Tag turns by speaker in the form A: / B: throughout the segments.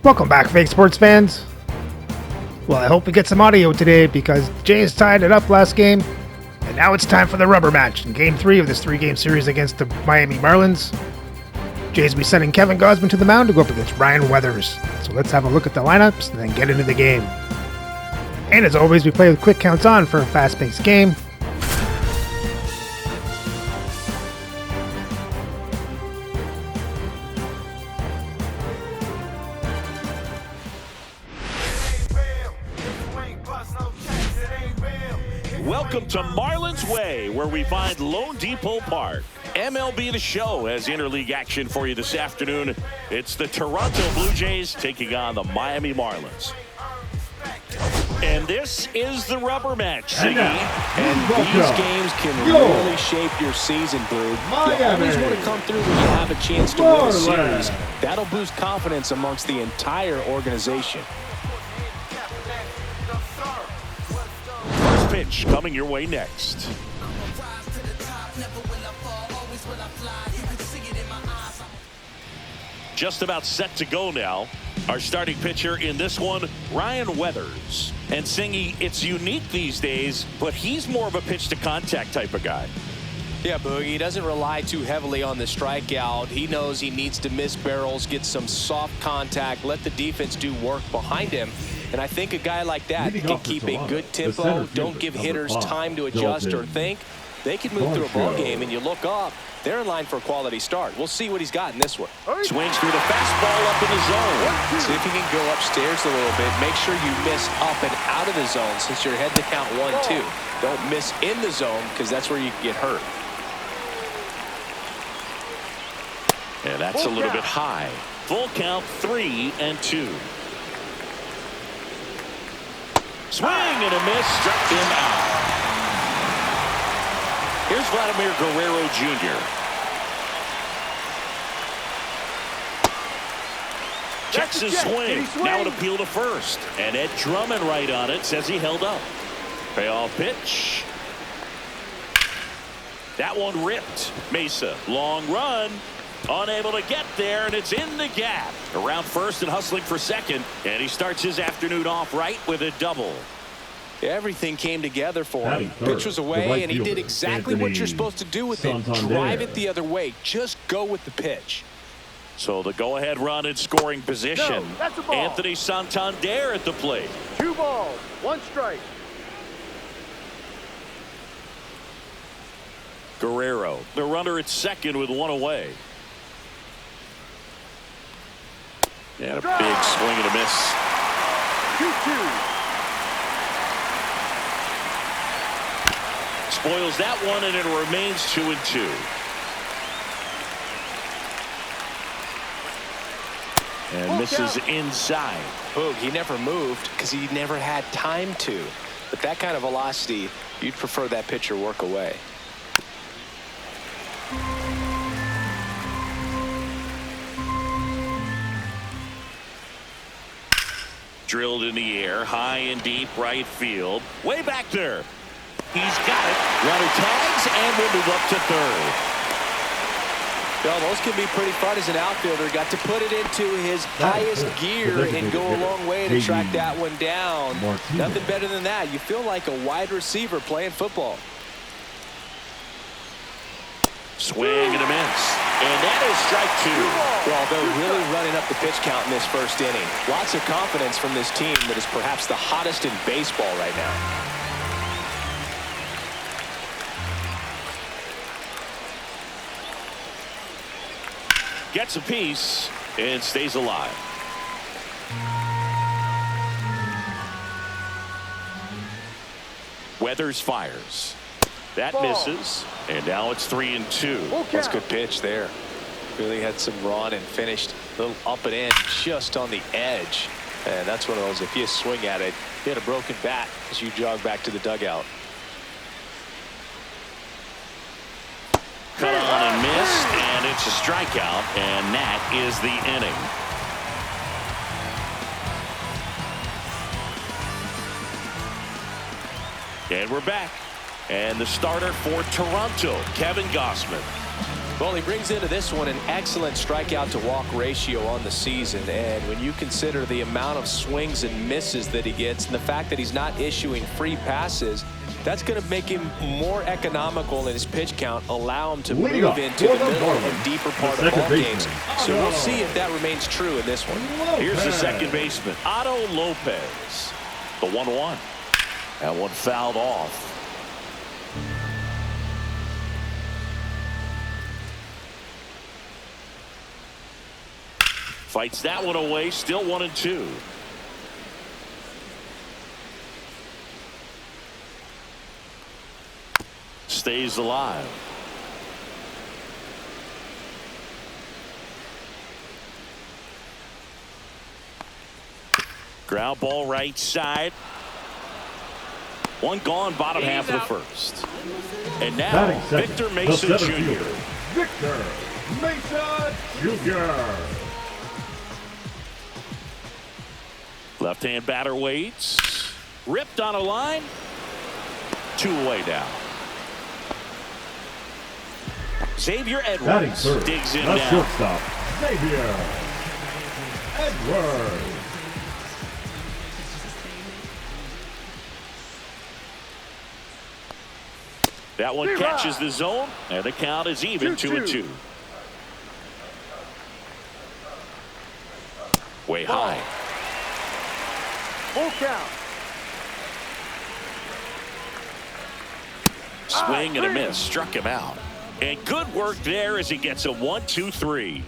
A: Welcome back, fake sports fans. Well, I hope we get some audio today because the Jays tied it up last game, and now it's time for the rubber match in Game 3 of this 3-game series against the Miami Marlins. Jays will be sending Kevin Gausman to the mound to go up against Ryan Weathers. So let's have a look at the lineups and then get into the game. And as always, we play with quick counts on for a fast-paced game.
B: Welcome to Marlins Way, where we find Lone Depot Park. MLB The Show has interleague action for you this afternoon. It's the Toronto Blue Jays taking on the Miami Marlins. And this is the rubber match, Ziggy.
C: And these games can really shape your season, Blue. You always want to come through when you have a chance to win a series. That'll boost confidence amongst the entire organization.
B: Pitch coming your way next. Just about set to go now. Our starting pitcher in this one, Ryan Weathers. And Singy, it's unique these days, but he's more of a pitch to contact type of guy.
D: Yeah, Boogie, he doesn't rely too heavily on the strikeout. He knows he needs to miss barrels, get some soft contact, let the defense do work behind him. And I think a guy like that can keep a good tempo, don't give hitters time to adjust or think. They can move through a ball game, and you look up, they're in line for a quality start. We'll see what he's got in this one.
B: Swings through the fastball up in the zone.
D: See if you can go upstairs a little bit. Make sure you miss up and out of the zone since you're heading to count 1-2. Don't miss in the zone because that's where you can get hurt.
B: And that's a little bit high. Full count, 3-2. Swing and a miss, struck him out. Here's Vladimir Guerrero Jr. Checks his swing. Now an appeal to first. And Ed Drummond right on it, says he held up. Payoff pitch. That one ripped. Mesa, long run. Unable to get there, and it's in the gap. Around first and hustling for second, and he starts his afternoon off right with a double.
D: Everything came together for him. Pitch was away, and he did exactly what you're supposed to do with it. Drive it the other way. Just go with the pitch.
B: So the go-ahead run in scoring position. Anthony Santander at the plate.
E: 2 balls, 1 strike.
B: Guerrero, the runner at second with 1 away. And a big swing and a miss.
E: 2-2.
B: Spoils that one, and it remains 2-2. And misses inside.
D: Boog, he never moved because he never had time to. But that kind of velocity, you'd prefer that pitcher work away.
B: Drilled in the air, high and deep right field. Way back there. He's got it. Runner tags and will move up to third.
D: Well, those can be pretty fun as an outfielder. Got to put it into his highest gear and go a long way to track that one down. Nothing better than that. You feel like a wide receiver playing football.
B: Swing and a miss. And that is strike 2.
D: Well, they're really running up the pitch count in this first inning. Lots of confidence from this team that is perhaps the hottest in baseball right now.
B: Gets a piece and stays alive. Weathers fires. That misses. And now it's 3-2.
D: That's a good pitch there. Really had some run and finished a little up and in just on the edge. And that's one of those, if you swing at it, you had a broken bat as you jog back to the dugout.
B: Cut on and missed, and it's a strikeout, and that is the inning. And we're back. And the starter for Toronto, Kevin Gausman.
D: Well, he brings into this one an excellent strikeout to walk ratio on the season. And when you consider the amount of swings and misses that he gets and the fact that he's not issuing free passes, that's going to make him more economical in his pitch count, allow him to move into the middle and deeper part of ball games. So we'll see if that remains true in this one.
B: Here's the second baseman, Otto Lopez. The 1-1. That one fouled off. Fights that one away, still 1-2. Stays alive. Ground ball right side. One gone, bottom half of the first. And now, Victor Mesa Jr.
F: Victor Mesa Jr.
B: Left-hand batter waits. Ripped on a line. 2 away now. Xavier Edwards digs in now.
F: Shortstop, Xavier Edwards.
B: That one catches the zone, and the count is even 2-2. Way high.
E: Full count.
B: Swing and a miss. Struck him out. And good work there as he gets a 1-2-3.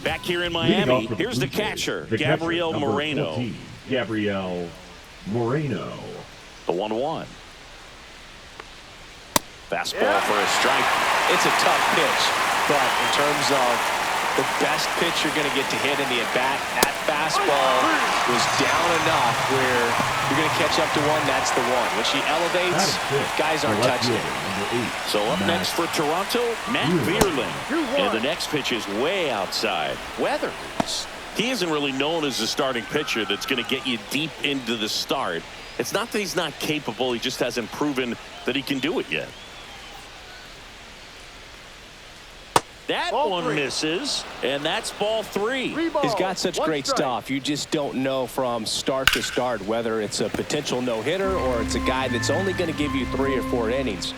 B: Back here in Miami, here's the catcher, Gabriel Moreno.
F: 14, Gabriel Moreno.
B: The 1-1. Fastball for a strike.
D: It's a tough pitch, but in terms of the best pitch you're going to get to hit in the at-bat, that fastball was down enough where you're going to catch up to one. That's the one. When she elevates, guys aren't touching it.
B: So up next for Toronto, Matt Vierling. And the next pitch is way outside. Weathers. He isn't really known as a starting pitcher that's going to get you deep into the start. It's not that he's not capable. He just hasn't proven that he can do it yet. That one misses, and that's ball 3.
D: He's got such great stuff. You just don't know from start to start whether it's a potential no-hitter or it's a guy that's only going to give you 3 or 4 innings.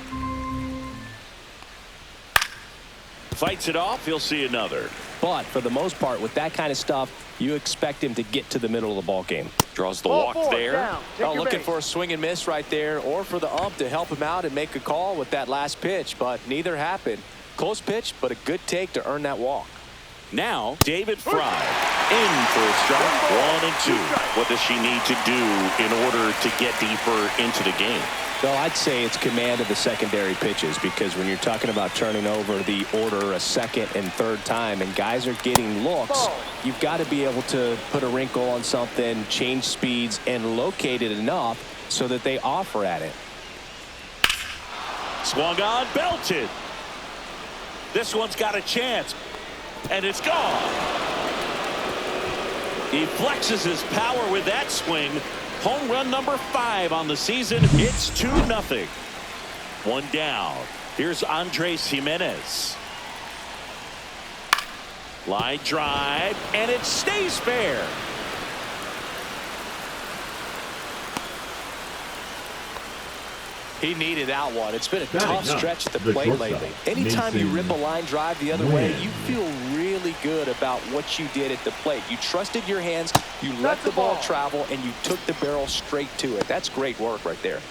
B: Fights it off, he'll see another.
D: But for the most part, with that kind of stuff, you expect him to get to the middle of the ball game.
B: Draws the walk there.
D: Looking for a swing and miss right there, or for the ump to help him out and make a call with that last pitch, but neither happened. Close pitch, but a good take to earn that walk.
B: Now, David Fry in for a strike. 1-2. What does she need to do in order to get deeper into the game?
D: Well, I'd say it's command of the secondary pitches, because when you're talking about turning over the order a second and third time and guys are getting looks, you've got to be able to put a wrinkle on something, change speeds, and locate it enough so that they offer at it.
B: Swung on, belted. This one's got a chance, and it's gone. He flexes his power with that swing. Home run number 5 on the season. It's 2-0. One down. Here's Andres Jimenez. Line drive, and it stays fair.
D: He needed that one. It's been a tough stretch at the plate lately. Anytime you rip a line drive the other way, you feel really good about what you did at the plate. You trusted your hands, you let the ball travel, and you took the barrel straight to it. That's great work right there.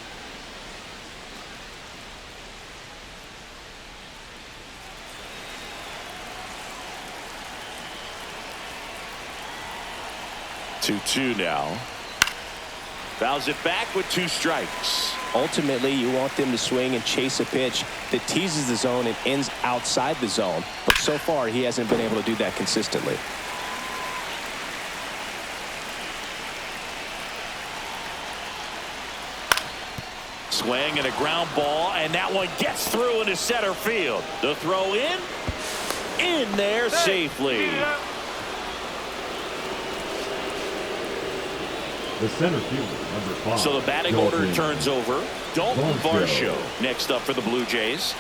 B: Two now. Fouls it back with 2 strikes.
D: Ultimately, you want them to swing and chase a pitch that teases the zone and ends outside the zone. But so far, he hasn't been able to do that consistently.
B: Swing and a ground ball, and that one gets through into center field. The throw in there safely.
F: The center fielder, number 5.
B: So the batting order turns over. Dalton Varsho next up for the Blue Jays.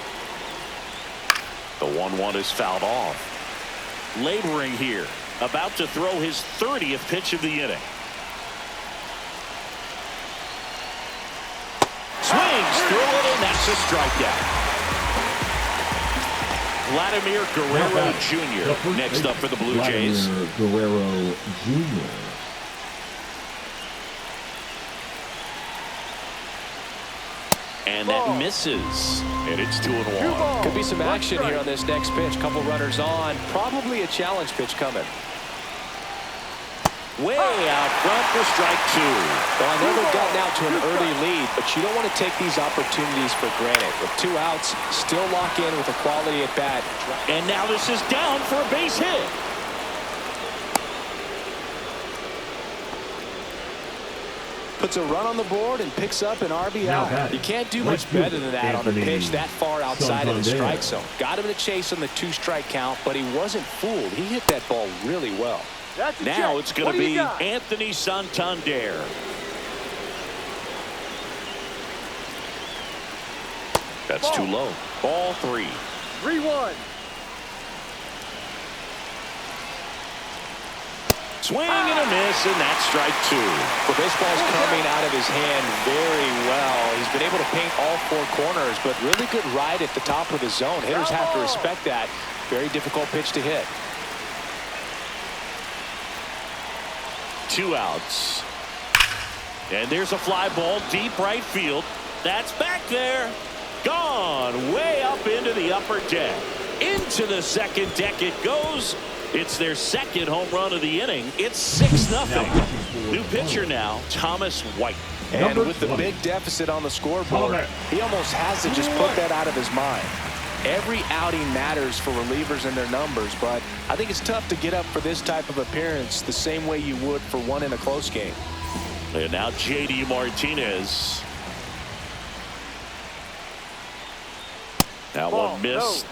B: The 1-1 is fouled off. Laboring here. About to throw his 30th pitch of the inning. Swings through it, and that's a strikeout. Vladimir Guerrero Jr. next up for the Blue Jays.
F: Guerrero Jr.
B: And that misses. And it's 2-1.
D: Could be some action here on this next pitch. Couple runners on. Probably a challenge pitch coming.
B: Way out front for strike 2.
D: Well, I know they've gotten out to an early lead, but you don't want to take these opportunities for granted. With 2 outs, still lock in with a quality at bat.
B: And now this is down for a base hit.
D: Puts a run on the board and picks up an RBI. You can't do much better than that on a pitch that far outside of the strike zone. Got him to chase on the 2-strike count, but he wasn't fooled. He hit that ball really well.
B: Now it's going to be Anthony Santander. That's too low. Ball 3.
E: 3-1.
B: Swing and a miss, and that's strike 2.
D: The baseball's coming out of his hand very well. He's been able to paint all 4 corners, but really good ride at the top of the zone. Hitters have to respect that. Very difficult pitch to hit.
B: 2 outs. And there's a fly ball deep right field. That's back there. Gone way up into the upper deck. Into the second deck it goes. It's their second home run of the inning. It's 6-0. New pitcher now, Thomas White.
D: And with the big deficit on the scoreboard, he almost has to just put that out of his mind. Every outing matters for relievers and their numbers, but I think it's tough to get up for this type of appearance the same way you would for one in a close game.
B: And now J.D. Martinez. That one missed.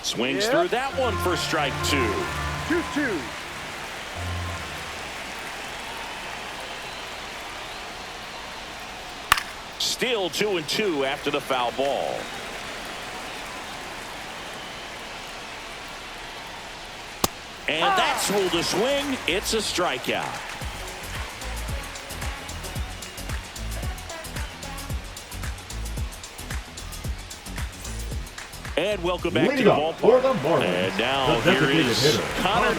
B: Swings through that one for strike 2.
E: 2-2.
B: Still 2-2 after the foul ball. And that's ruled a swing. It's a strikeout. And welcome back to the ballpark. And now here is Connor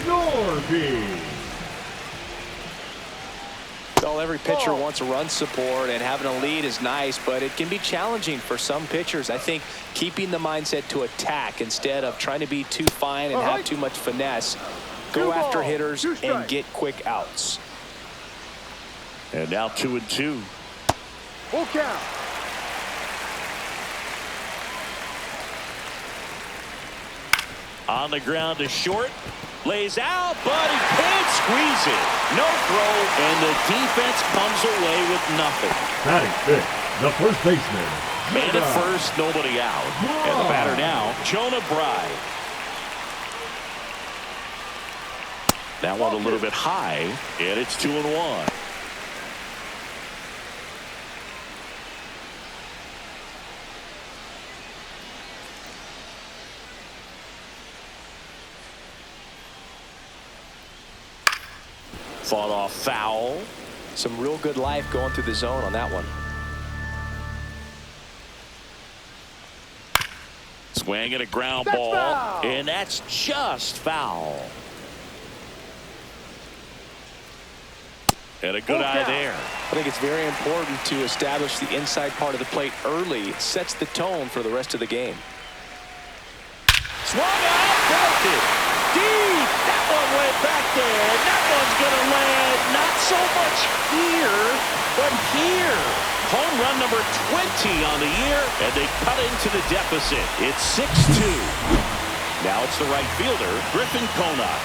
F: Norby.
D: Well, every pitcher wants a run support, and having a lead is nice, but it can be challenging for some pitchers. I think keeping the mindset to attack instead of trying to be too fine and have too much finesse. Go after hitters and get quick outs.
B: And now 2-2.
E: Full count.
B: On the ground to short. Lays out, but he can't squeeze it. No throw, and the defense comes away with nothing.
F: Batting 5th, the first baseman.
B: And at first, nobody out. And the batter now, Jonah Bride. That one a little bit high, and it's 2-1. Fought off foul.
D: Some real good life going through the zone on that one.
B: Swing at a ground ball, and that's just foul. And a good eye there.
D: I think it's very important to establish the inside part of the plate early. It sets the tone for the rest of the game.
B: Swung out, belted. Deep. That one went back there. And that one's going to land not so much here, but here. Home run number 20 on the year, and they cut into the deficit. It's 6-2. Now it's the right fielder, Griffin Conant.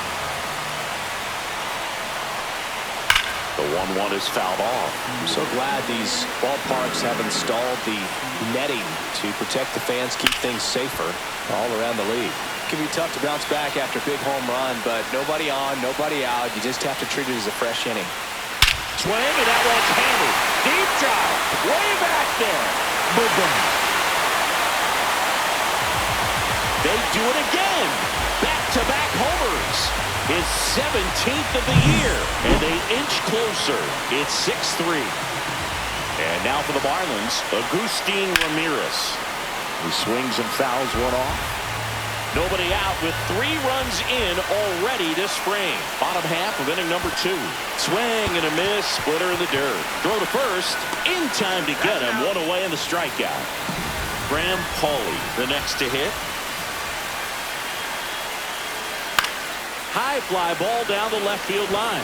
B: The 1-1 is fouled off.
C: I'm so glad these ballparks have installed the netting to protect the fans, keep things safer all around the league. It can be tough to bounce back after a big home run, but nobody on, nobody out. You just have to treat it as a fresh inning.
B: Swing, and that one's hammered. Deep drive, way back there. Boom, boom. They do it again. Back-to-back homers. His 17th of the year, and they inch closer. It's 6-3. And now for the Marlins, Agustin Ramirez. He swings and fouls one off. Nobody out with 3 runs in already this spring. Bottom half of inning number 2. Swing and a miss, splitter in the dirt. Throw to first, in time to get him. One away in the strikeout. Graham Pauley, the next to hit. High fly ball down the left field line.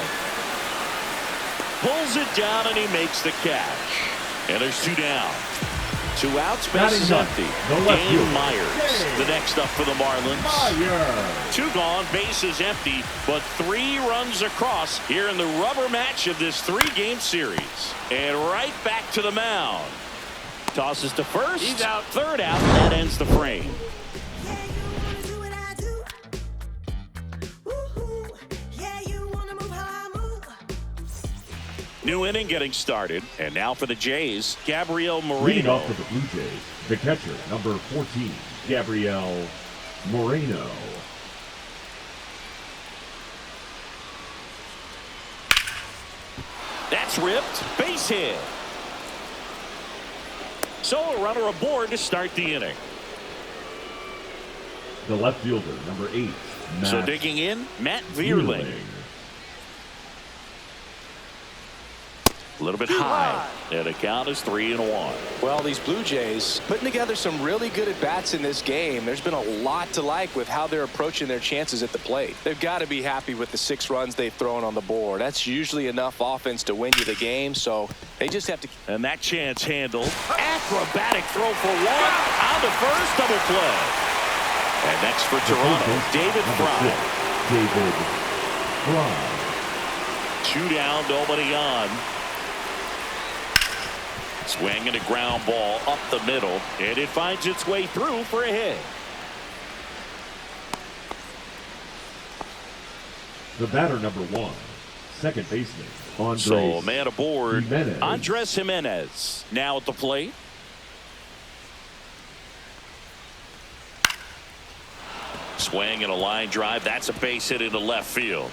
B: Pulls it down and he makes the catch. And there's 2 down. 2 outs, base is empty. Dane Myers, the next up for the Marlins. 2 gone, base is empty, but 3 runs across here in the rubber match of this 3-game series. And right back to the mound. Tosses to first. He's out. 3rd out. That ends the frame. New inning getting started, and now for the Jays, Gabriel Moreno.
F: Leading off for the Blue Jays, the catcher, number 14, Gabriel Moreno.
B: That's ripped, base hit. So a runner aboard to start the inning.
F: The left fielder, number 8,
B: So digging in, Matt Vierling. A little bit high, and the count is 3-1.
C: Well, these Blue Jays putting together some really good at-bats in this game. There's been a lot to like with how they're approaching their chances at the plate. They've got to be happy with the 6 runs they've thrown on the board. That's usually enough offense to win you the game, so they just have to.
B: And that chance handled. Acrobatic throw for 1. On to first, double play. And next for Toronto, David Fry.
F: David Fry.
B: 2 down, nobody on. Swing and a ground ball up the middle, and it finds its way through for a hit.
F: The batter, number 1, second baseman, Andres.
B: So man aboard,
F: Jimenez.
B: Andres Jimenez now at the plate. Swing and a line drive. That's a base hit into left field.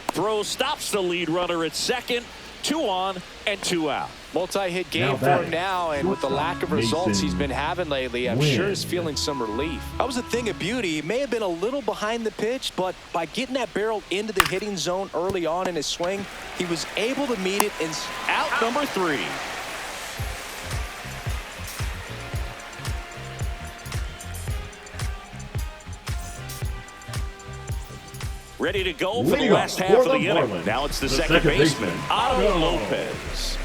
B: Throw stops the lead runner at second. 2 on and 2 out.
C: Multi-hit game for him now, and with the lack of results he's been having lately, I'm sure he's feeling some relief. That was a thing of beauty. He may have been a little behind the pitch, but by getting that barrel into the hitting zone early on in his swing, he was able to meet it and
B: out number 3. Ready to go for the last half of the inning. Now it's the second baseman, Otto Lopez.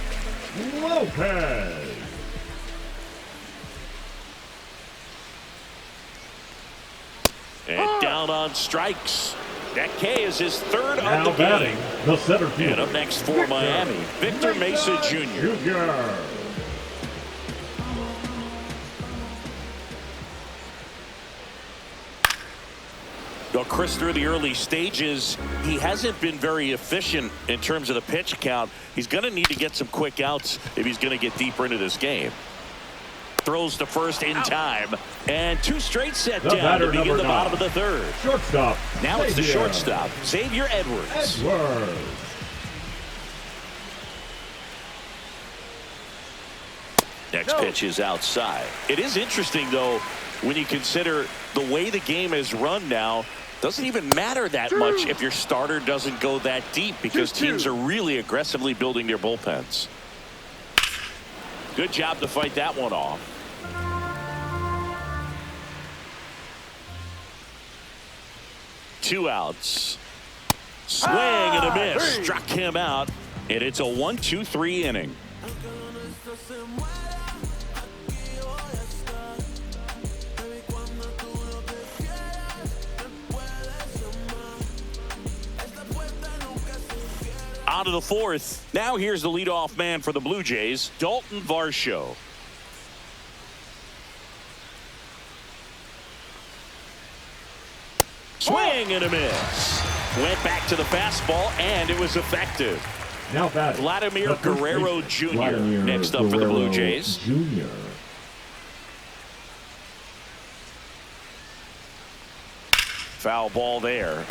B: And down on strikes. That K is his 3rd of the game.
F: The center fielder.
B: And up next for Miami, Victor Mesa Jr. Well, Chris, through the early stages, he hasn't been very efficient in terms of the pitch count. He's going to need to get some quick outs if he's going to get deeper into this game. Throws to first in time, and 2 straight set down to begin the bottom of the 3rd.
F: Shortstop.
B: Now it's the shortstop, Xavier Edwards. Next pitch is outside. It is interesting, though, when you consider the way the game is run now. Doesn't even matter that much if your starter doesn't go that deep, because teams are really aggressively building their bullpens. Good job to fight that one off. Two outs. Swing and a miss. Struck him out, and it's a 1-2-3 inning. On to the fourth. Now here's the leadoff man for the Blue Jays, Dalton Varsho. Swing and a miss. Went back to the fastball, and it was effective.
F: Now batting,
B: Vladimir Guerrero Jr. next up for the Blue Jays.
F: Jr.
B: Foul ball there.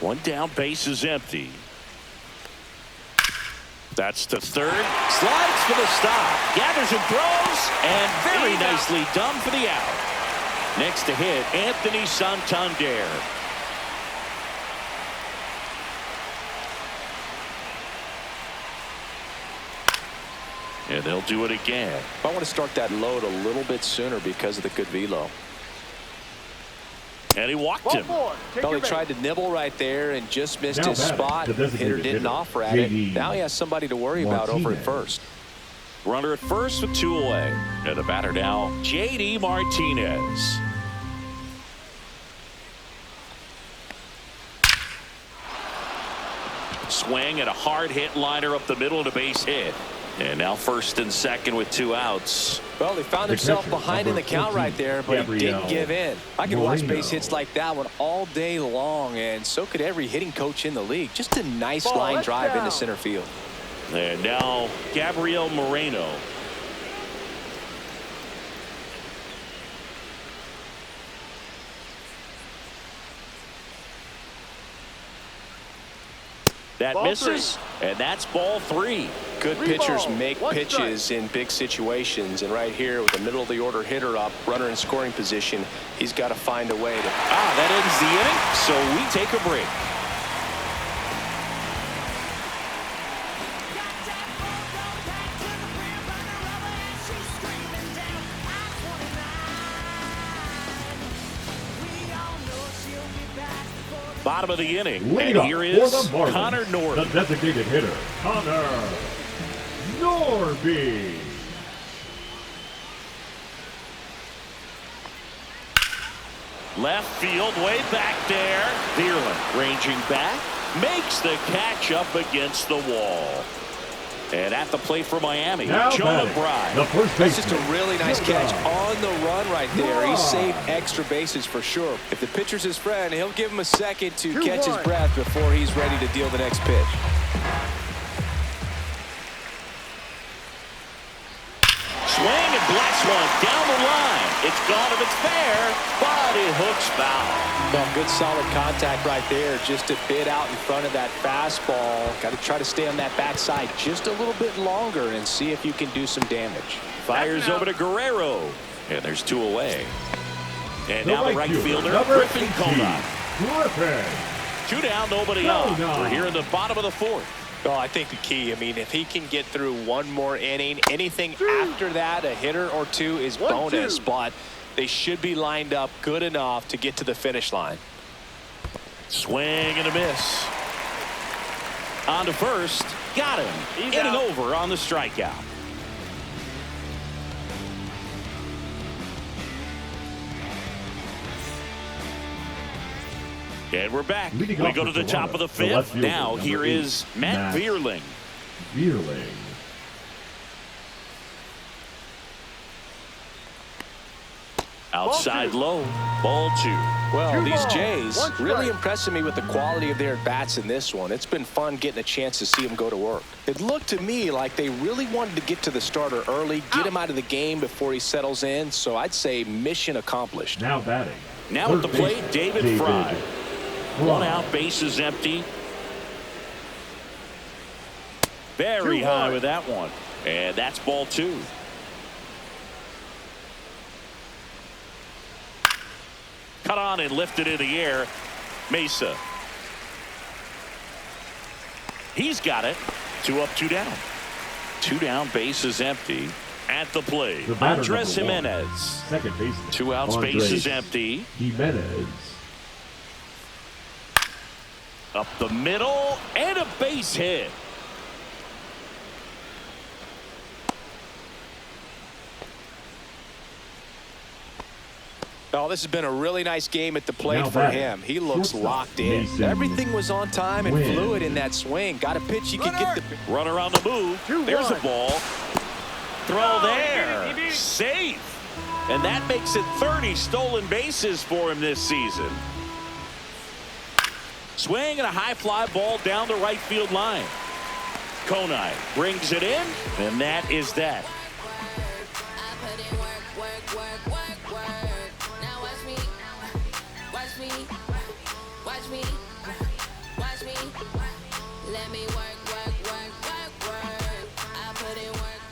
B: One down, base is empty. That's to third. Slides for the stop. Gathers and throws. And very nicely done for the out. Next to hit, Anthony Santander. And they'll do it again.
C: I want to start that load a little bit sooner because of the good velo.
B: And he walked him.
C: Well, he tried to nibble right there and just missed his spot. Hitter didn't offer at it. Now he has somebody to worry about over at first.
B: Runner at first with 2 away. And the batter now, J.D. Martinez. Swing and a hard hit liner up the middle and a base hit. And now first and second with 2 outs.
C: Well, he found himself behind in the count right there, but he didn't give in. I can watch base hits like that one all day long, and so could every hitting coach in the league. Just a nice line drive into center field.
B: And now Gabriel Moreno. That misses, and that's ball 3.
C: Good pitchers make pitches in big situations, and right here with the middle of the order hitter up, runner in scoring position, he's got to find a way to.
B: That ends the inning, so we take a break. Bottom of the inning, and here is Connor Norby.
F: The designated hitter, Connor Norby.
B: Left field, way back there. Bierlin ranging back, makes the catch up against the wall. And at the plate for Miami, Jonah Bride.
C: That's just a really nice catch on the run right there. He saved extra bases for sure. If the pitcher's his friend, he'll give him a second to catch his breath before he's ready to deal the next pitch.
B: Swing and blast one down the line. It's gone if it's fair, but it hooks foul.
C: Well, good solid contact right there, just a bit out in front of that fastball. Got to try to stay on that backside just a little bit longer and see if you can do some damage.
B: Fires over to Guerrero, and there's 2 away. And now the right fielder, Griffin Conant. 2 down, nobody on. We're here in the bottom of the 4th.
C: Well, I think the key, if he can get through one more inning, anything after that, a hitter or 2 is bonus, but they should be lined up good enough to get to the finish line.
B: Swing and a miss. On to first, got him. Inning over on the strikeout. And we're back. We go to the top of the 5th. Now here is Matt Bierling. Outside low, ball 2.
C: Well, these Jays really impressing me with the quality of their at-bats in this one. It's been fun getting a chance to see them go to work. It looked to me like they really wanted to get to the starter early, get him out of the game before he settles in. So I'd say mission accomplished.
F: Now batting.
B: Now at the plate, David Fry. 1 out, base is empty. Very high with that one. And that's ball 2. Cut on and lifted in the air. Mesa. He's got it. 2 up, 2 down. 2 down, base is empty. At the plate, Andres Jimenez.
F: Second baseman.
B: 2 outs, base is empty.
F: Jimenez.
B: Up the middle, and a base hit.
C: Oh, this has been a really nice game at the plate for him. He looks locked in. Everything was on time and fluid in that swing. Got a pitch you could get the
B: runner on the move. There's a ball. Throw there. Safe. And that makes it 30 stolen bases for him this season. Swing and a high fly ball down the right field line. Konai brings it in, and that is that.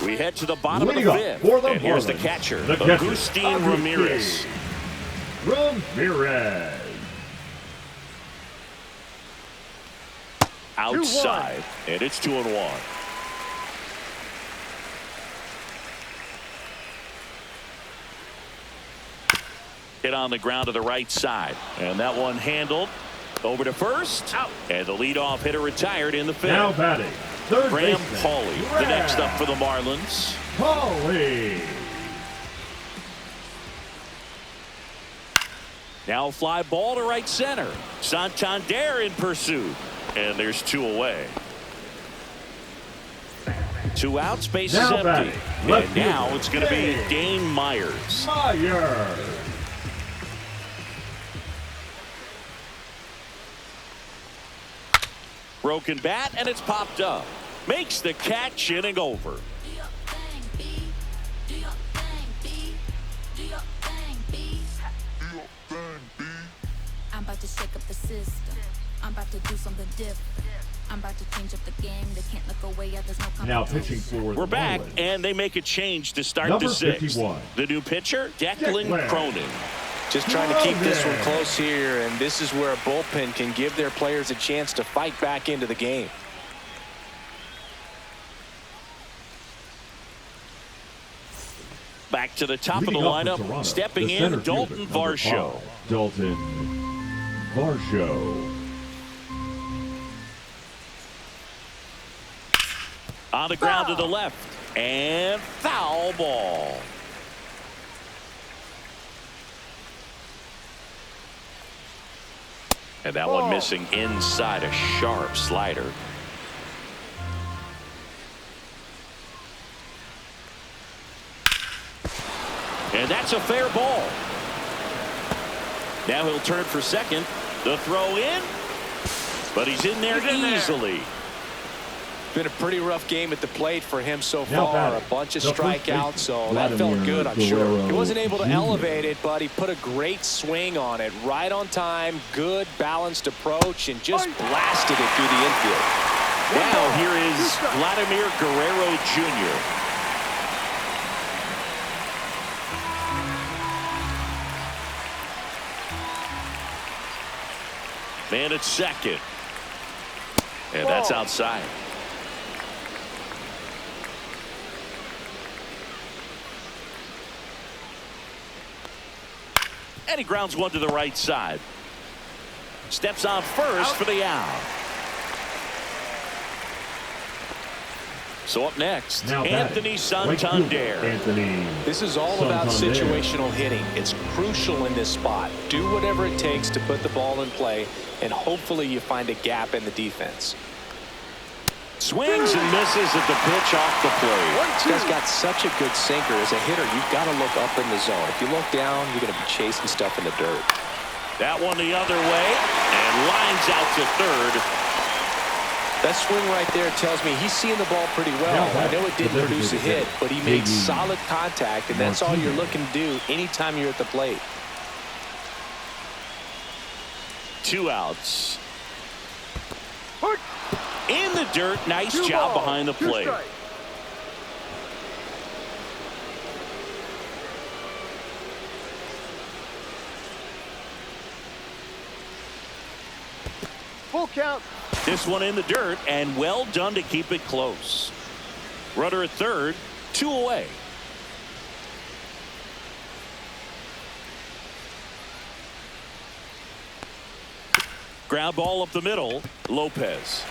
B: We head to the bottom of the fifth, and here's the catcher, Agustin Ramirez. Outside, and it's 2-1. Hit on the ground to the right side, and that one handled over to first. Out. And the leadoff hitter retired in the fifth.
F: Now batting, third
B: Graham
F: baseman,
B: Pauley, the next up for the Marlins.
F: Pauley.
B: Now a fly ball to right center. Santander in pursuit. And there's 2 away. 2 outs, base is empty. And now it's going to be Dane Myers. Broken bat, and it's popped up. Makes the catch, inning over.
G: I'm about to shake up the system. I'm about to do something different. I'm about to change up the game. They can't look away. There's no competition.
F: Now pitching for
B: We're back,
F: Marlins.
B: and they make a change to start
F: Number
B: the 6th.
F: 51.
B: The new pitcher, Declan Cronin.
C: Just trying to keep this one close here, and this is where a bullpen can give their players a chance to fight back into the game.
B: Back to the top of the lineup,
F: Toronto,
B: stepping
F: the
B: in, Dalton Varsho.
F: Dalton Varsho.
B: On the ground to the left, and foul ball. And that one missing inside, a sharp slider. And that's a fair ball. Now he'll turn for second. The throw in, but he's in there easily.
C: Been a pretty rough game at the plate for him so far. A bunch of strikeouts, so that felt good, I'm sure. He wasn't able to elevate it, but he put a great swing on it. Right on time, good balanced approach, and just blasted it through the infield.
B: Now here is Vladimir Guerrero Jr. Man at second. And that's outside. And he grounds one to the right side. Steps on first for the out. So up next, Anthony Santander.
C: This is all about situational hitting. It's crucial in this spot. Do whatever it takes to put the ball in play, and hopefully you find a gap in the defense.
B: Swings and misses at the pitch off the plate.
C: This guy's got such a good sinker. As a hitter, you've got to look up in the zone. If you look down, you're going to be chasing stuff in the dirt.
B: That one the other way, and lines out to third.
C: That swing right there tells me he's seeing the ball pretty well. I know it didn't produce a hit, but he made solid contact, and that's all you're looking to do anytime you're at the plate.
B: 2 outs. In the dirt, nice job behind the plate.
E: Full count.
B: This one in the dirt, and well done to keep it close. Runner at third, 2 away. Ground ball up the middle. Lopez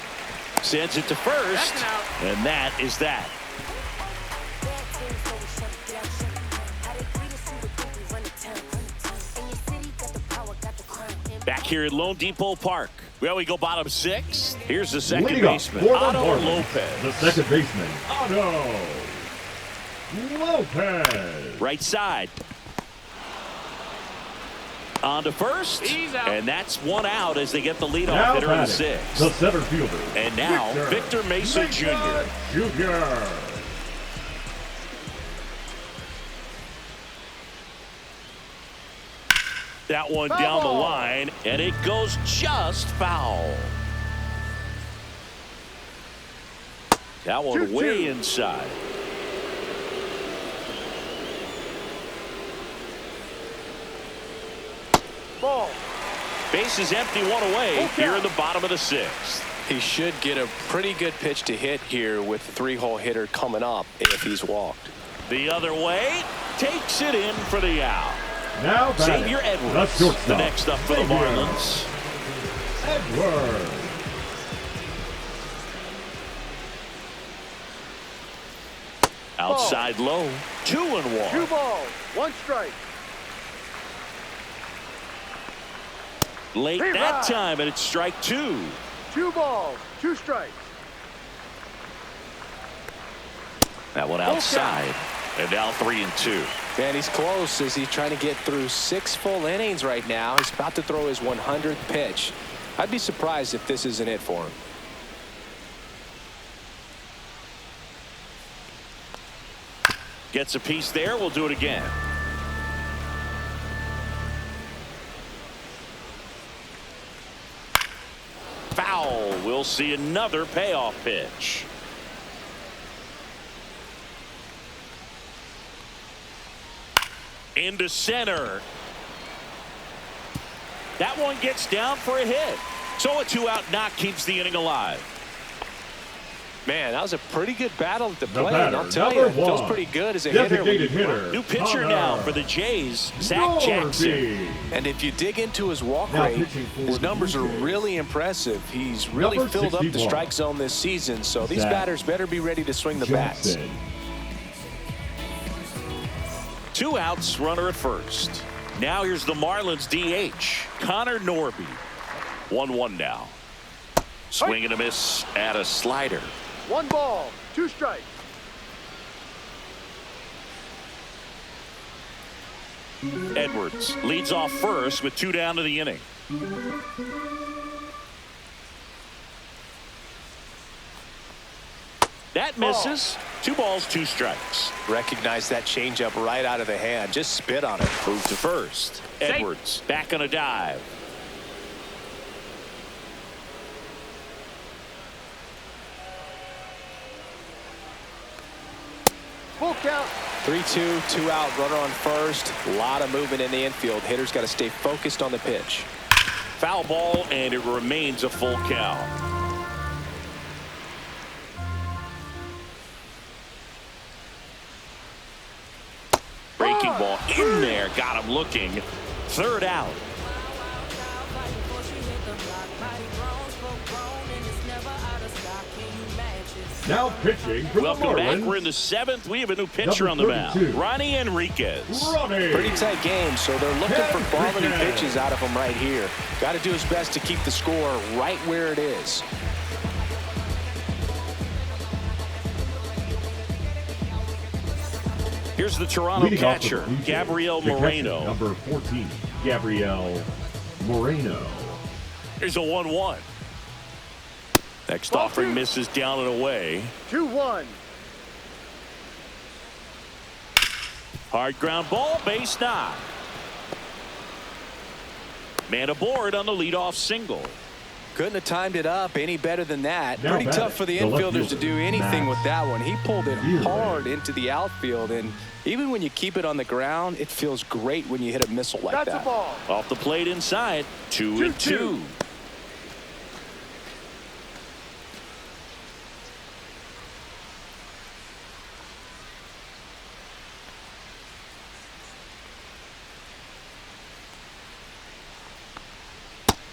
B: sends it to first, and that is that. back here at Lone Depot Park. Well, we go bottom 6. Here's the second
F: Leading up
B: baseman,
F: for the
B: Otto
F: Marlins,
B: Lopez.
F: the second baseman, Otto Lopez.
B: Right side. On to first. And that's one out as they get the leadoff
F: Now
B: hitter in the
F: batting,
B: 6th.
F: the center fielder.
B: And now, Victor Mesa Jr.
F: Jr.
B: That one down the line, and it goes just foul. That one way inside.
E: Ball.
B: Base is empty, one away here in the bottom of the 6th.
C: He should get a pretty good pitch to hit here with the 3-hole hitter coming up if he's walked.
B: The other way, takes it in for the out.
F: Now
B: Xavier Edwards, the next up for the Marlins.
F: Edwards.
B: Outside low, 2-1.
E: 2 balls, 1 strike.
B: Late that time, and it's strike 2.
E: 2 balls, 2 strikes.
B: That one outside, and now 3-2.
C: Man, he's close as he's trying to get through 6 full innings right now. He's about to throw his 100th pitch. I'd be surprised if this isn't it for him.
B: Gets a piece there. We'll do it again. Foul. We'll see another payoff pitch. Into center. That one gets down for a hit. So a 2-out knock keeps the inning alive.
C: Man, that was a pretty good battle at the plate.
F: batter,
C: I'll tell you, it
F: number
C: feels
F: 1,
C: pretty good as a hitter.
F: designated hitter.
B: New pitcher now for the Jays, Zach Jackson.
C: And if you dig into his walk
F: Now
C: rate,
F: pitching for
C: his
F: the
C: numbers are
F: Blue Jays.
C: really impressive. He's really
F: Number
C: filled up the
F: 61.
C: strike zone this season, so these
F: Zach
C: batters better be ready to swing the bats.
F: Jackson.
B: 2 outs, runner at first. Now here's the Marlins DH, Connor Norby. 1-1 now. Swing and a miss at a slider.
E: 1 ball, 2 strikes.
B: Edwards leads off first with 2 down to the inning. That misses. 2 balls, 2 strikes.
C: Recognize that changeup right out of the hand. Just spit on it.
B: Move to first. Edwards back on a dive.
E: Full count.
C: 3-2, 2 out, runner on first. A lot of movement in the infield. Hitter's got to stay focused on the pitch.
B: Foul ball, and it remains a full count. Breaking ball in there, got him looking. 3rd out.
F: Now pitching for
B: Welcome
F: the
B: back.
F: Marlins.
B: We're in the 7th. We have a new pitcher on the
F: Number
B: mound,
F: 32.
B: Ronnie Enriquez.
F: Ronnie.
C: Pretty tight game, so they're looking for quality
F: Enriquez.
C: pitches out of him right here. Got to do his best to keep the score right where it is.
B: Here's the Toronto
F: Leading off for the
B: catcher,
F: Blue Jays,
B: Gabriel
F: the catcher,
B: Moreno.
F: number 14, Gabriel Moreno.
B: Here's a 1-1. Next
E: Ball
B: offering
E: 2.
B: misses down and away.
E: 2-1.
B: Hard ground ball, base knock. Man aboard on the leadoff single.
C: Couldn't have timed it up any better than that.
F: Now
C: Pretty
F: batting,
C: tough for the
F: the left
C: infielders to
F: fielder,
C: do anything
F: Matt
C: with that one. He pulled it
F: Really?
C: hard into the outfield, and even when you keep it on the ground, it feels great when you hit a missile like
E: That's
C: that.
E: a ball.
B: Off the plate inside, 2-2.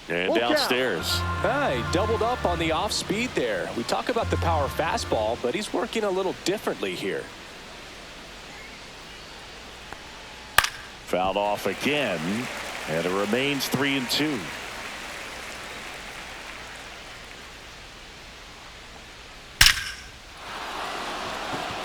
B: And downstairs.
C: He doubled up on the off speed there. We talk about the power fastball, but he's working a little differently here.
B: Fouled off again, and it remains 3-2.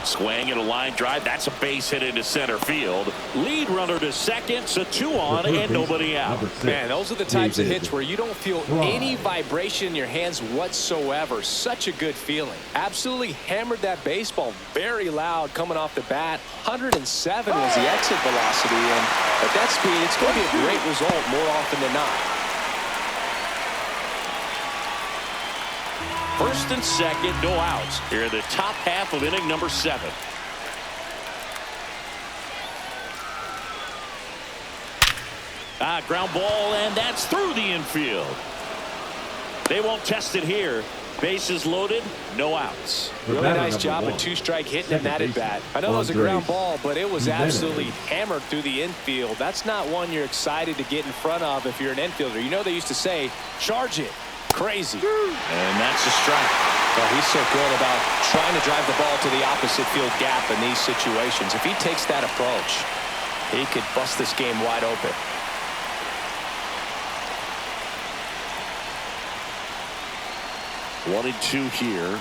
B: Swing and a line drive. That's a base hit into center field. Lead runner to second. So 2 on and nobody out.
C: Man, those are the types of hits where you don't feel any vibration in your hands whatsoever. Such a good feeling. Absolutely hammered that baseball very loud coming off the bat. 107 was the exit velocity, and at that speed, it's going to be a great result more often than not.
B: First and second, no outs here in the top half of inning number 7. Ground ball, and that's through the infield. They won't test it here. Bases loaded, no outs.
C: Really nice job of 2-strike hitting in that at bat. I know it was a ground ball, but it was absolutely hammered through the infield. That's not one you're excited to get in front of if you're an infielder. You know they used to say, charge it. Crazy.
B: And that's a strike.
C: Well, he's so good about trying to drive the ball to the opposite field gap in these situations. If he takes that approach, he could bust this game wide open.
B: 1-2 here.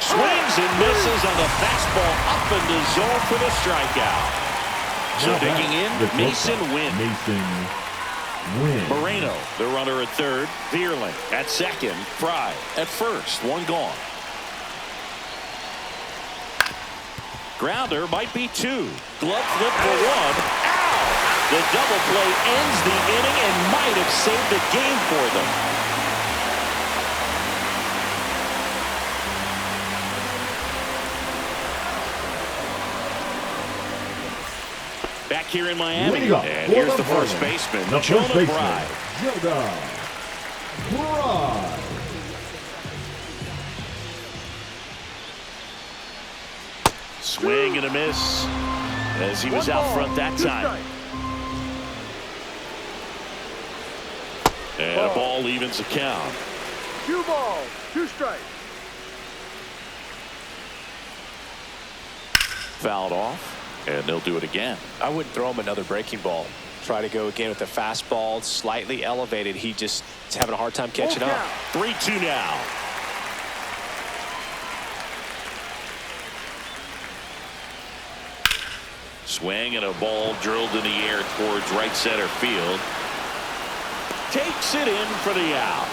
B: Swings and misses on the fastball up in the zone for the strikeout. So digging in, Mason Wynn. Moreno, the runner at third. Vierling at second. Fry at first. 1 gone. Grounder might be 2. Glove flip for 1. Ow! The double play ends the inning and might have saved the game for them. Back here in Miami, and here's the first baseman, Jonah Bride. Swing and a miss as he was out front that time. And a ball evens the count.
E: 2 balls, 2 strikes.
B: Fouled off. And they'll do it again.
C: I wouldn't throw him another breaking ball. Try to go again with the fastball, slightly elevated. He just is having a hard time catching up.
B: 3-2 now. Swing and a ball drilled in the air towards right center field. Takes it in for the out.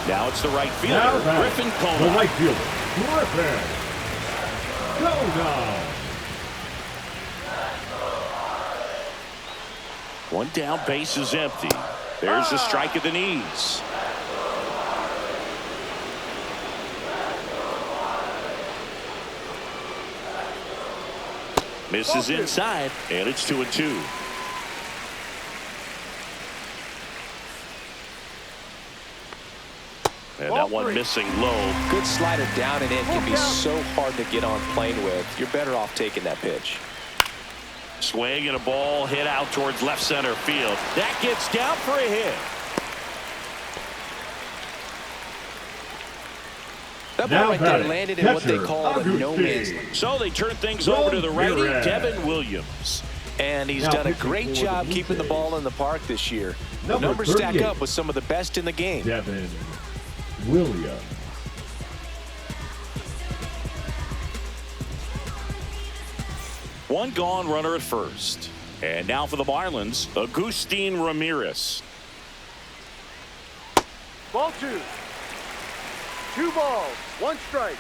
B: Now it's the right fielder, Griffin Cona.
F: The right fielder, Griffin Cona.
B: 1 down, base is empty. There's a strike at the knees. Misses inside, and it's 2-2. And that one missing low.
C: Good slider down and in can be so hard to get on plane with. You're better off taking that pitch.
B: Swing and a ball hit out towards left center field. That gets down for a hit.
C: That ball right there landed in what they call a no man's land.
B: So they turn things over to the righty, Devin Williams.
C: And he's done a great job keeping the ball in the park this year. The numbers stack up with some of the best in the game.
F: Devin Williams.
B: One gone, runner at first. And now for the Marlins, Agustin Ramirez.
E: Ball 2. 2 balls, 1 strike.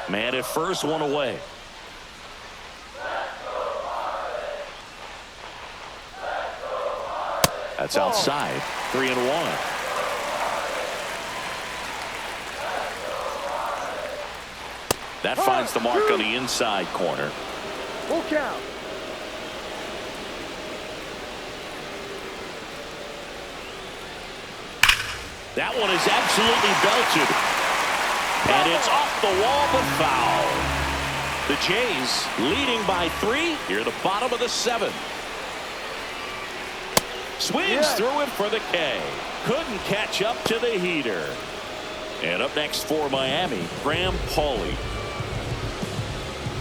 B: Man at first, 1 away. That's outside. 3-1. That finds the mark on the inside corner.
E: Full count.
B: That one is absolutely belted. And it's off the wall, but foul. The Jays leading by 3 here at the bottom of the 7th. Swings through it for the K. Couldn't catch up to the heater. And up next for Miami, Graham Pauley.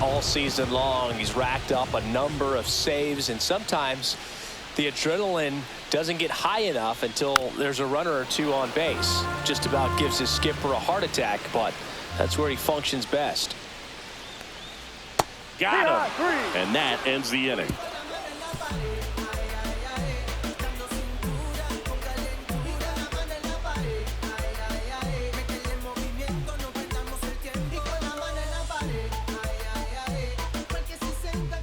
C: All season long, he's racked up a number of saves, and sometimes
D: The adrenaline doesn't get high enough until there's a runner or two on base. Just about gives his skipper a heart attack, but that's where he functions best.
B: Got him. And that ends the inning.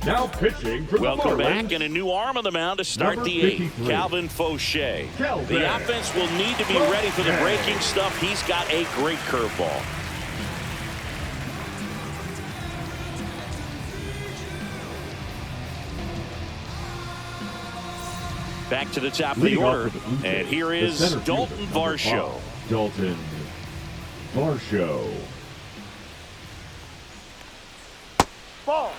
F: Now pitching for the
B: Welcome
F: Marlins.
B: back, and a new arm on the mound to start
F: Number
B: the eighth.
F: 53.
B: Calvin Fauché.
F: Calvin
B: The offense will need to be ready for the breaking stuff. He's got a great curveball. Back to the top of the
F: Leading off
B: order,
F: with the Blue Jays,
B: and here
F: the
B: is
F: center
B: Dalton
F: fielder, number
B: Varsho.
F: 5, Dalton Varsho.
E: Ball.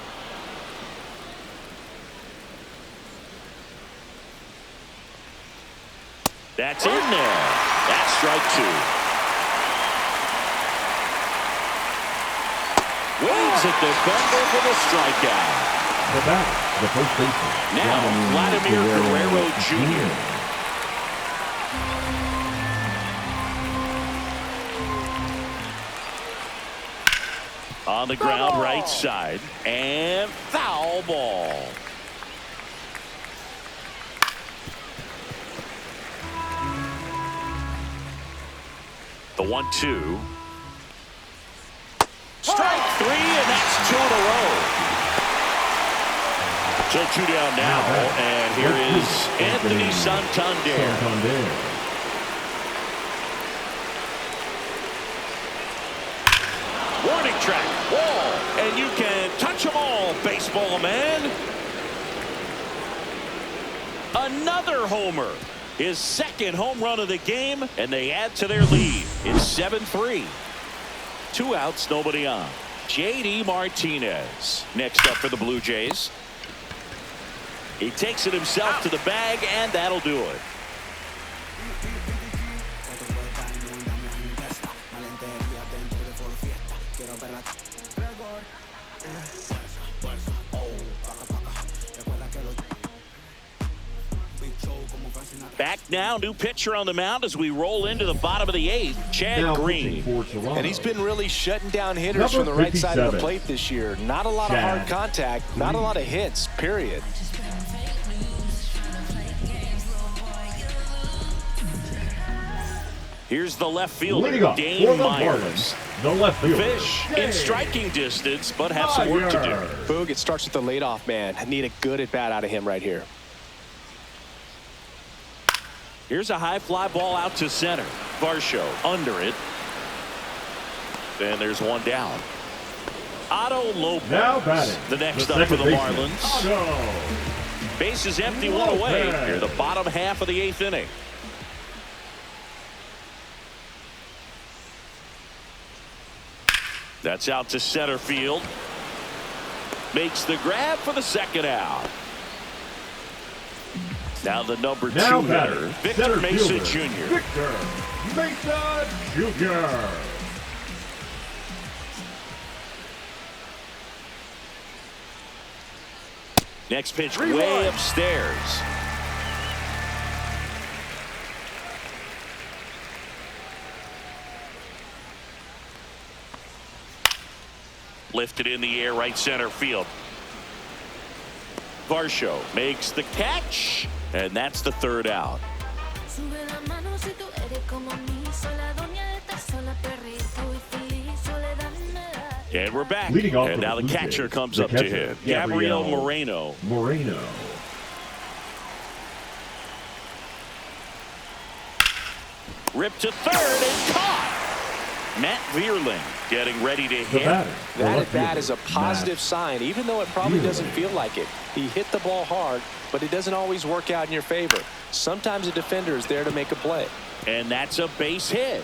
B: That's in there. That's strike two. Waves at the bumper for the strikeout.
F: The batter, the first baseman.
B: Now, Vladimir Guerrero Jr. On the ground, right side, and foul ball. The 1-2. Strike three, and that's two in a row. So two down now, and here is Anthony Santander. Warning track, wall, and you can touch them all, baseball man. Another homer. His second home run of the game, and they add to their lead. It's 7-3. 2 outs, nobody on. J.D. Martinez next up for the Blue Jays. He takes it himself to the bag, and that'll do it. Back now, new pitcher on the mound as we roll into the bottom of the 8th, Chad Green.
C: And he's been really shutting down hitters from the right side of the plate this year. Not a lot of hard contact, not a lot of hits, period.
B: Here's the left fielder, Dane Myers.
F: The left fielder.
B: Fish in striking distance, but have some work to do.
C: Boog, it starts with the leadoff man. I need a good at-bat out of him right here.
B: Here's a high fly ball out to center. Varsho under it. And there's one down. Otto Lopez.
F: Now batting.
B: The next up for the Marlins.
F: Otto.
B: Base is empty, one away. Here, the bottom half of the 8th inning. That's out to center field. Makes the grab for the second out. Now the number 2 hitter, Victor Mesa Jr.
F: Victor Mesa Jr.
B: Next pitch way upstairs. Lifted in the air, right center field. Varsho makes the catch, and that's the 3rd out. And we're back. And now the catcher comes up to hit. Gabriel Moreno. Ripped to third and caught. Matt Vierling getting ready to hit.
C: That at-bat is a positive sign, even though it probably doesn't feel like it. He hit the ball hard, but it doesn't always work out in your favor. Sometimes a defender is there to make a play.
B: And that's a base hit.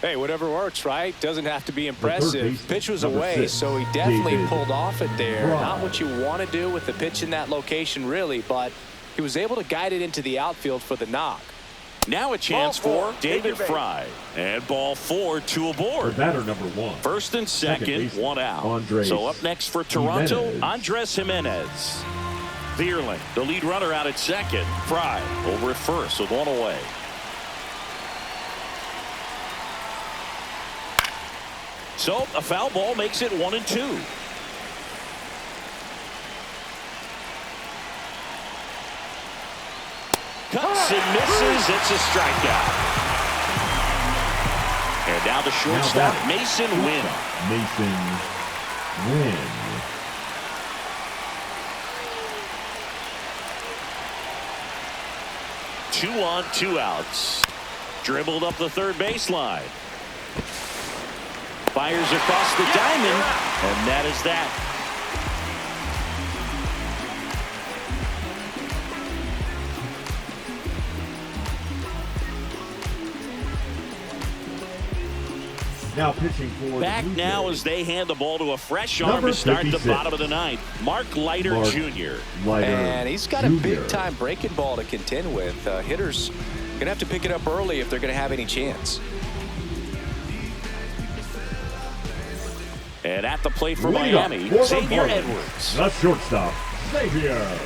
C: Hey, whatever works, right? Doesn't have to be impressive. Pitch was away, so he definitely pulled off it there. Not what you want to do with the pitch in that location, really, but he was able to guide it into the outfield for the knock.
B: Now a chance for David Fry. And ball 4, 2 aboard.
F: Batter number 1.
B: First and second, 1 out. So up next for Toronto, Andres Jimenez. Vierling, the lead runner out at second. Fry over at first with 1 away. So a foul ball makes it 1-2. Cuts and misses. It's a strikeout. And now the shortstop, Mason Wynn.
F: Mason Wynn.
B: Two on, 2 outs. Dribbled up the third baseline. Fires across the diamond, and that is that.
F: Now pitching for
B: back now as they hand the ball to a fresh arm to start the bottom of the ninth. Mark Leiter Jr.
C: And he's got a big-time breaking ball to contend with. Hitters going to have to pick it up early if they're going to have any chance.
B: And at the plate for Miami, Xavier Edwards.
F: The shortstop, Xavier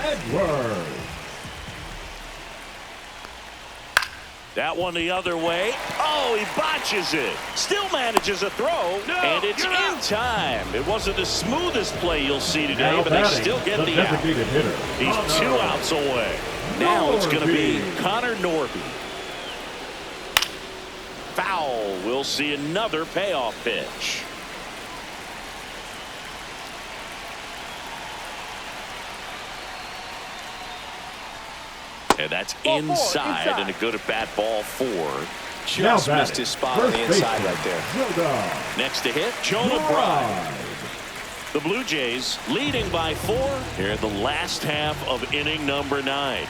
F: Edwards.
B: That one the other way. Oh, he botches it. Still manages a throw, and it's in time. It wasn't the smoothest play you'll see today, but they still get the out. He's 2 outs away. Now it's going to be Connor Norby. Foul. We'll see another payoff pitch. And that's inside and a good at-bat, ball 4.
C: Just missed his spot on the inside right there.
B: Next to hit, Jonah Bride. The Blue Jays leading by 4 here in the last half of inning number 9.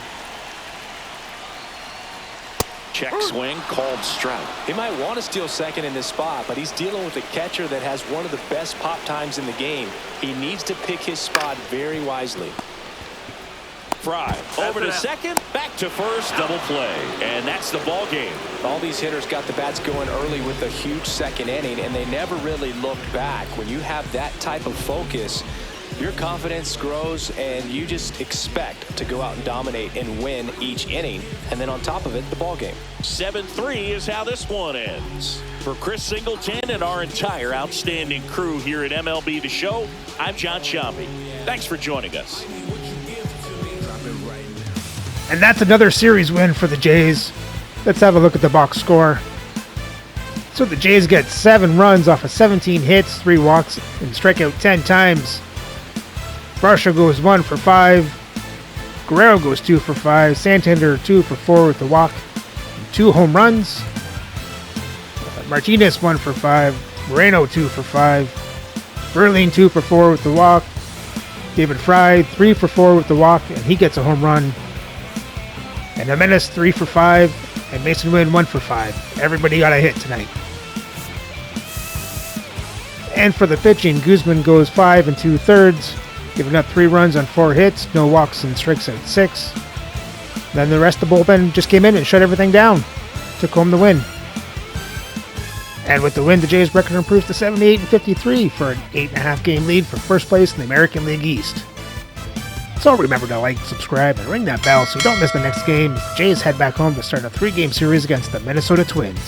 B: Check swing, called strike.
C: He might want to steal second in this spot, but he's dealing with a catcher that has one of the best pop times in the game. He needs to pick his spot very wisely.
B: Fry over to second, back to first, double play, and that's the ball game.
C: All these hitters got the bats going early with a huge second inning, and they never really looked back. When you have that type of focus, your confidence grows, and you just expect to go out and dominate and win each inning, and then on top of it, the ball game.
B: 7-3 is how this one ends. For Chris Singleton and our entire outstanding crew here at MLB The Show, I'm John Sciambi. Thanks for joining us.
A: And that's another series win for the Jays. Let's have a look at the box score. So the Jays get 7 runs off of 17 hits, 3 walks, and strike out 10 times. Varsho goes 1 for 5. Guerrero goes 2 for 5. Santander 2 for 4 with the walk and 2 home runs. Martinez 1 for 5. Moreno 2 for 5. Berlin 2 for 4 with the walk. David Fry 3 for 4 with the walk, and he gets a home run. And Jimenez 3 for 5, and Mason Wynn 1 for 5. Everybody got a hit tonight. And for the pitching, Guzman goes 5 2/3, giving up 3 runs on 4 hits, no walks and strikes out 6. Then the rest of the bullpen just came in and shut everything down. Took home the win. And with the win, the Jays' record improves to 78-53 for an 8.5 game lead for first place in the American League East. So remember to like, subscribe, and ring that bell so you don't miss the next game as the Jays head back home to start a 3-game series against the Minnesota Twins.